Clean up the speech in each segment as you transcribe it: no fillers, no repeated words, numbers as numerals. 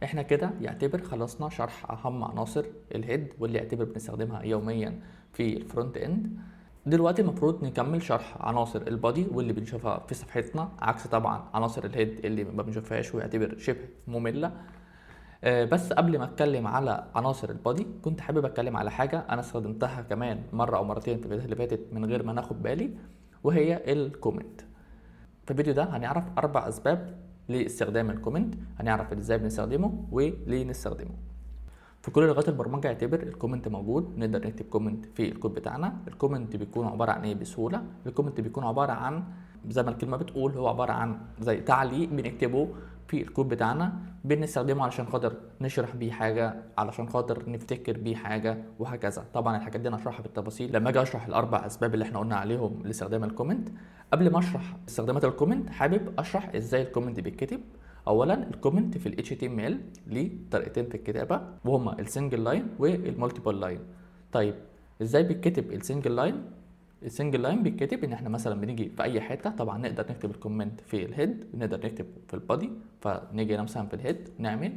احنا كده يعتبر خلصنا شرح اهم عناصر الهيد واللي يعتبر بنستخدمها يوميا في الفرونت اند. دلوقتي المفروض نكمل شرح عناصر البادي واللي بنشوفها في صفحتنا، عكس طبعا عناصر الهيد اللي ما بنشوفهاش ويعتبر شبه مملة. بس قبل ما اتكلم على عناصر البادي كنت حابب اتكلم على حاجة انا استخدمتها كمان مرة او مرتين في الفيديوهات اللي فاتت من غير ما ناخد بالي، وهي الكومنت. في الفيديو ده هنعرف 4 أسباب لاستخدام الكومنت، هنعرف ازاي بنستخدمه وليه نستخدمه. في كل لغات البرمجة يعتبر الكومنت موجود، نقدر نكتب كومنت في الكود بتاعنا. الكومنت بيكون عبارة عن ايه بسهولة؟ الكومنت بيكون عبارة عن زي ما الكلمة بتقول، هو عبارة عن زي تعليق بنكتبه في الكود بتاعنا، بنستخدمه علشان خاطر نشرح بيه حاجة، علشان خاطر نفتكر بيه حاجة، وهكذا. طبعا الحاجات دي انا هشرحها بالتفاصيل لما اجي اشرح ال4 اسباب اللي احنا قلنا عليهم لاستخدام الكومنت. قبل ما اشرح استخدامات الكومنت حابب اشرح ازاي الكومنت بيتكتب. اولا الكومنت في ال HTML ليه طريقتين في الكتابه، وهما السنجل لاين والمالتيبل لاين. طيب ازاي بيتكتب السنجل لاين؟ السنجل لاين بيتكتب ان احنا مثلا بنيجي في اي حته، طبعا نقدر نكتب الكومنت في الهيد، نقدر نكتب في البادي. فنيجي هنا مثلا في الهيد نعمل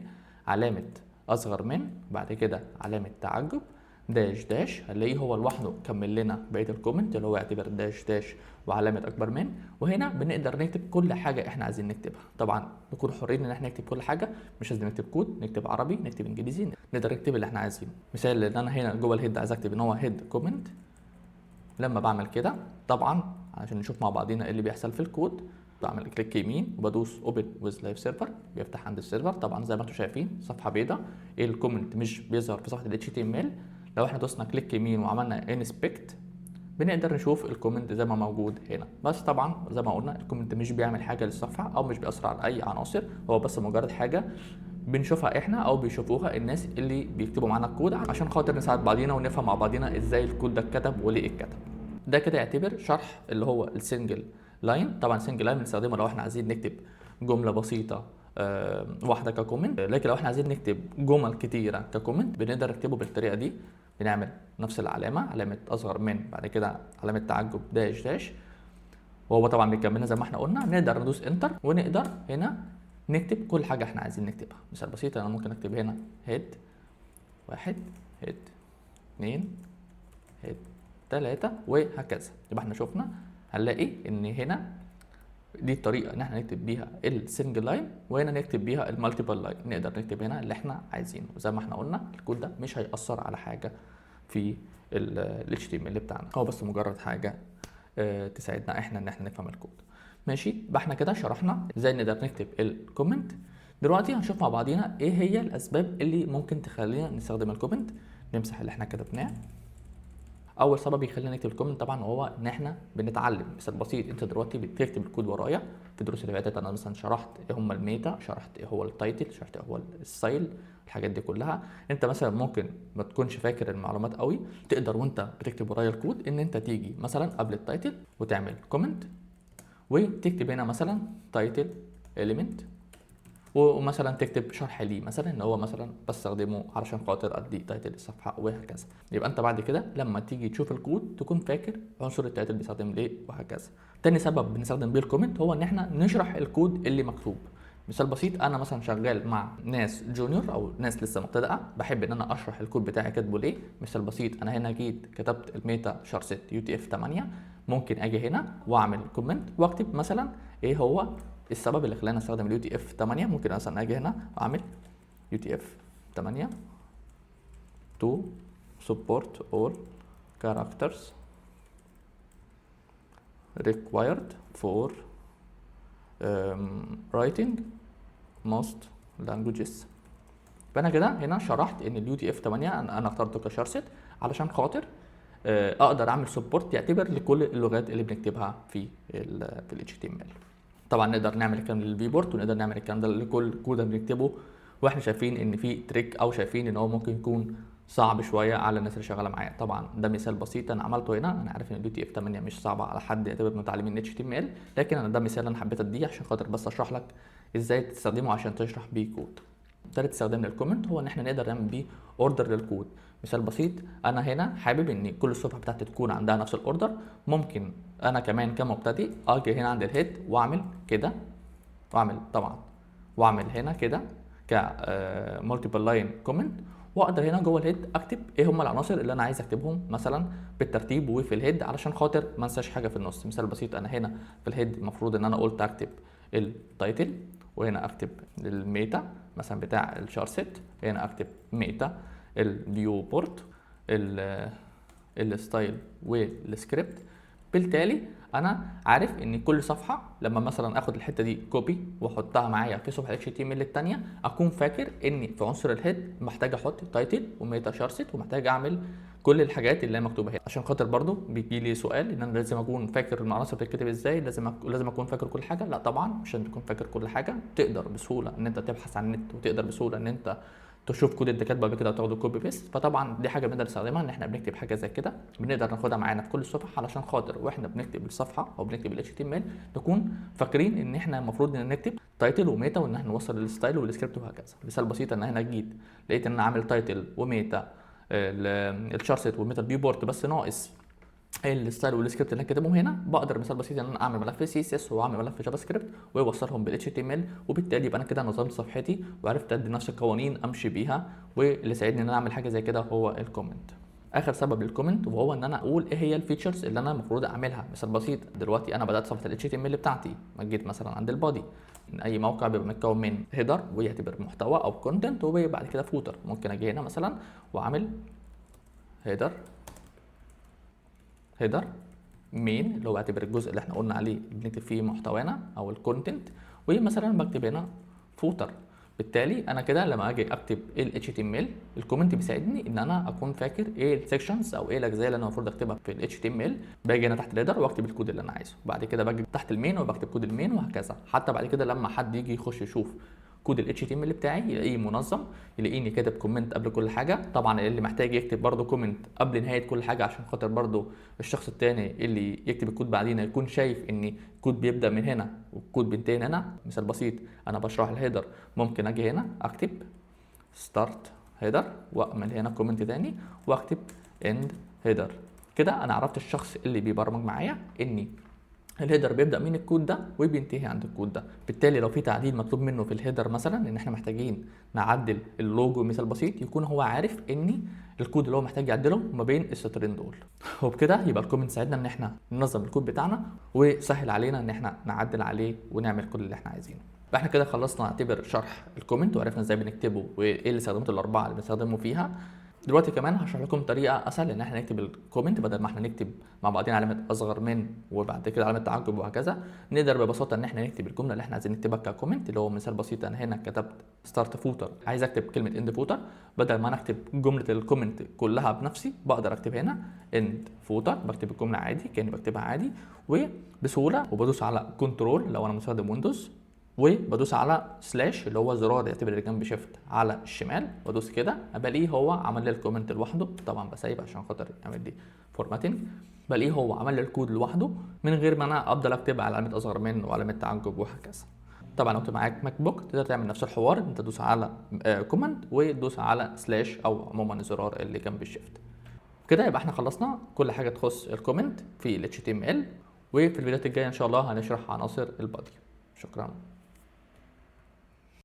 علامه اصغر من، بعد كده علامه تعجب، داش داش، هنلاقيه هو لوحده كمل لنا بقيه الكومنت اللي هو يعتبر داش داش وعلامه اكبر من. وهنا بنقدر نكتب كل حاجه احنا عايزين نكتبها. طبعا نكون حرين ان احنا نكتب كل حاجه، مش لازم نكتب كود، نكتب عربي، نكتب انجليزي، نقدر نكتب اللي احنا عايزينه. مثال ان انا هنا جوه الهيد عايز اكتب ان هو هيد كومنت. لما بعمل كده طبعا عشان نشوف مع بعضينا ايه اللي بيحصل في الكود، بعمل كليك يمين وبدوس اوبن ويز لايف سيرفر، بيفتح عند السيرفر. طبعا زي ما انتم شايفين صفحه بيضاء، الكومنت مش بيظهر في صفحه ال HTML. لو احنا دوسنا كليك يمين وعملنا انسبكت بنقدر نشوف الكومنت زي ما موجود هنا. بس طبعا زي ما قلنا الكومنت مش بيعمل حاجه للصفحه او مش بيأثر على اي عناصر، هو بس مجرد حاجه بنشوفها احنا او بيشوفوها الناس اللي بيكتبوا معانا الكود، عشان خاطر نساعد بعضينا ونفهم مع بعضينا ازاي الكود ده اتكتب وليه اتكتب. ده كده يعتبر شرح اللي هو السنجل لاين. طبعا السنجل لاين بنستخدمه لو احنا عايزين نكتب جمله بسيطه واحده ككومنت، لكن لو احنا عايزين نكتب جمل كتيره ككومنت بنقدر نكتبه بالطريقه دي. بنعمل نفس العلامه، علامه اصغر من، بعد كده علامه تعجب داش داش، وهو طبعا بيكملنا زي ما احنا قلنا. نقدر ندوس انتر ونقدر هنا نكتب كل حاجه احنا عايزين نكتبها. مثال بسيط، انا ممكن اكتب هنا هيد 1، هيد 2، هيد 3، وهكذا. يبقى احنا شفنا هنلاقي ان هنا دي الطريقه ان احنا نكتب بيها السنجل لاين، وهنا نكتب بيها المالتيبل لاين. نقدر نكتب هنا اللي احنا عايزينه. زي ما احنا قلنا الكود ده مش هيأثر على حاجه في ال HTML بتاعنا، هو بس مجرد حاجه تساعدنا احنا ان احنا نفهم الكود. ماشي، يبقى احنا كده شرحنا ازاي نقدر نكتب الكومنت. دلوقتي هنشوف مع بعضينا ايه هي الاسباب اللي ممكن تخلينا نستخدم الكومنت. نمسح اللي احنا كتبناه. اول سبب يخلينا نكتب الكومنت طبعا هو ان احنا بنتعلم. مثال بسيط، انت دلوقتي بتكتب الكود ورايا. في الدروس اللي فاتت انا مثلا شرحت ايه هم الميتا، شرحت ايه هو التايتل، شرحت ايه هو الستايل، الحاجات دي كلها. انت مثلا ممكن ما تكونش فاكر المعلومات قوي، تقدر وانت بتكتب ورايا الكود ان انت تيجي مثلا قبل التايتل وتعمل كومنت، وتكتب هنا مثلا تايتل اليمنت، ومثلا تكتب شرح ليه مثلا ان هو مثلا بستخدمه علشان خاطر ادي تايتل الصفحه وهكذا. يبقى انت بعد كده لما تيجي تشوف الكود تكون فاكر عنصر التايتل بيستخدم ليه وهكذا. تاني سبب بنستخدم بيه الكومنت هو ان احنا نشرح الكود اللي مكتوب. مثال بسيط، انا مثلا شغال مع ناس جونيور او ناس لسه مبتدئه، بحب ان انا اشرح الكود بتاعي كاتبه ليه. مثال بسيط، انا هنا جيت كتبت الميتا شارست UTF 8، ممكن اجي هنا واعمل كومنت واكتب مثلا ايه هو السبب اللي خلاني استخدم اليو تي اف 8. ممكن مثلا اجي هنا واعمل يو تي اف 8 to support all characters required for writing most languages. فانا كده هنا شرحت ان اليو تي اف 8 انا اخترته كشارست علشان خاطر اقدر اعمل سبورت يعتبر لكل اللغات اللي بنكتبها في ال HTML. طبعا نقدر نعمل الكلام للفي بورت، ونقدر نعمل الكلام ده لكل كود بنكتبه واحنا شايفين ان في تريك او شايفين ان هو ممكن يكون صعب شويه على الناس اللي شغاله معايا. طبعا ده مثال بسيط انا عملته هنا. انا عارف ان اليو تي اف 8 مش صعبه على حد يعتبر متعلمين اتش تي ام ال، لكن انا ده مثال انا حبيت اديه عشان خاطر بس اشرح لك ازاي تستخدمه عشان تشرح بيه كود. ثالث استخدام للكومنت هو ان احنا نقدر نعمل بيه اوردر للكود. مثال بسيط، انا هنا حابب ان كل الصفحه بتاعتي تكون عندها نفس الاوردر. ممكن انا كمان كمبتدئ اجي هنا عند الهيد واعمل كده، واعمل طبعا واعمل هنا كده مالتيبل لاين كومنت، واقدر هنا جوه الهيد اكتب ايه هم العناصر اللي انا عايز اكتبهم مثلا بالترتيب وفي الهيد علشان خاطر ما انساش حاجه في النص. مثال بسيط، انا هنا في الهيد المفروض ان انا قلت اكتب التايتل، وهنا اكتب الميتا مثلا بتاع الشار سيت، هنا اكتب ميتا الفيو بورت الستايل والسكريبت. بالتالي انا عارف ان كل صفحه لما مثلا اخد الحته دي كوبي واحطها معايا في صفحه اتش تي ام ال الثانيه، اكون فاكر اني في عنصر الهيد محتاج احط تايتل وميتا شارست، ومحتاج اعمل كل الحاجات اللي هي مكتوبه هنا. عشان خاطر برضو بيجي لي سؤال ان انا لازم اكون فاكر العناصر بتتكتب ازاي، لازم اكون فاكر كل حاجه. لا طبعا، مش لازم تكون فاكر كل حاجه، تقدر بسهوله ان انت تبحث عن النت، وتقدر بسهوله ان انت تشوف كود انت كاتبه قبل كده وتاخده كوبي بيست. فطبعا دي حاجه بنقدر نستخدمها، ان احنا بنكتب حاجه زي كده بنقدر ناخدها معانا في كل صفحه، علشان خاطر واحنا بنكتب الصفحه او بنكتب ال HTML نكون فاكرين ان احنا المفروض ان نكتب تايتل وميتا، وان احنا نوصل للستايل والسكريبت وهكذا. مثال بسيط، ان هنا جيت لقيت ان انا عامل تايتل وميتا الشارست وميتا الفيو بورت، بس ناقص الستايل والسكريبت اللي انا كاتبهم هنا، بقدر مثال بسيط ان انا اعمل ملف سي اس اس واعمل ملف جافا سكريبت واوصلهم بالاتش تي ام ال، وبالتالي يبقى انا كده نظمت صفحتي وعرفت ادي نفس القوانين امشي بيها. واللي ساعدني ان انا اعمل حاجه زي كده هو الكومنت. اخر سبب للكومنت وهو ان انا اقول ايه هي الفيتشرز اللي انا المفروض اعملها. مثال بسيط، دلوقتي انا بدات صفحه الاتش تي ام ال بتاعتي، ما جيت مثلا عند البادي، ان اي موقع بيبقى متكون من هيدر ويعتبر محتوى او كونتنت، وبعد كده فوتر. ممكن اجي هنا مثلا واعمل هيدر مين اللي هو اعتبر الجزء اللي احنا قلنا عليه اللي بنكتب فيه محتوانا او الكونتنت، ومثلا بكتب هنا فوتر. بالتالي انا كده لما اجي اكتب ال HTML الكومنت بيساعدني ان انا اكون فاكر ايه السكشنز او ايه الاجزاء اللي انا المفروض اكتبها في ال HTML. باجي هنا تحت الهيدر واكتب الكود اللي انا عايزه، بعد كده باجي تحت المين وبكتب كود المين وهكذا. حتى بعد كده لما حد يجي يخش يشوف كود ال HTML بتاعي يلاقيه منظم، يلاقيني كاتب كومنت قبل كل حاجه. طبعا اللي محتاج يكتب برده كومنت قبل نهايه كل حاجه، عشان خاطر برده الشخص الثاني اللي يكتب الكود بعدين يكون شايف ان الكود بيبدا من هنا والكود بينتهي هنا. مثال بسيط، انا بشرح الهيدر، ممكن اجي هنا اكتب ستارت هيدر واعمل هنا كومنت تاني واكتب اند هيدر. كده انا عرفت الشخص اللي بيبرمج معايا اني الهيدر بيبدا من الكود ده وبينتهي عند الكود ده. بالتالي لو في تعديل مطلوب منه في الهيدر مثلا، ان احنا محتاجين نعدل اللوجو مثال بسيط، يكون هو عارف ان الكود اللي هو محتاج يعدله ما بين السطرين دول. وبكده يبقى الكومنت ساعدنا ان احنا ننظم الكود بتاعنا وسهل علينا ان احنا نعدل عليه ونعمل كل اللي احنا عايزينه. فاحنا كده خلصنا نعتبر شرح الكومنت وعرفنا ازاي بنكتبه وايه الاستخدامات الاربعه اللي بنستخدمه فيها. دلوقتي كمان هشرح لكم طريقه اسهل ان احنا نكتب الكومنت، بدل ما احنا نكتب مع بعضين علامه اصغر من وبعد كده علامه تعجب وهكذا. نقدر ببساطه ان احنا نكتب الجمله اللي احنا عايزين نكتبها ككومنت، اللي هو مثال بسيط، انا هنا كتبت ستارت فوتر، عايز اكتب كلمه اند فوتر. بدل ما انا اكتب جمله الكومنت كلها بنفسي، بقدر اكتب هنا اند فوتر، بكتب الجمله عادي كاني بكتبها عادي وبسهوله، وبدوس على كنترول لو انا مستخدم ويندوز، وبدوس على سلاش اللي هو زرار يعتبر اللي جنب شيفت على الشمال، بدوس كده بلاقيه هو عمل لي الكومنت لوحده. طبعا بسيب عشان خاطر يعمل لي فورماتنج. بلاقيه هو عمل لي الكود لوحده من غير ما انا افضل اكتب على علامه اصغر من وعلامه تعجب وهكذا. طبعا لو انت معاك ماك بوك تقدر تعمل نفس الحوار، انت تدوس على كوماند وتدوس على سلاش او عموما الزرار اللي جنب الشيفت. كده يبقى احنا خلصنا كل حاجه تخص الكومنت في ال HTML. وفي الفيديوهات الجايه ان شاء الله هنشرح عناصر البادي. شكرا.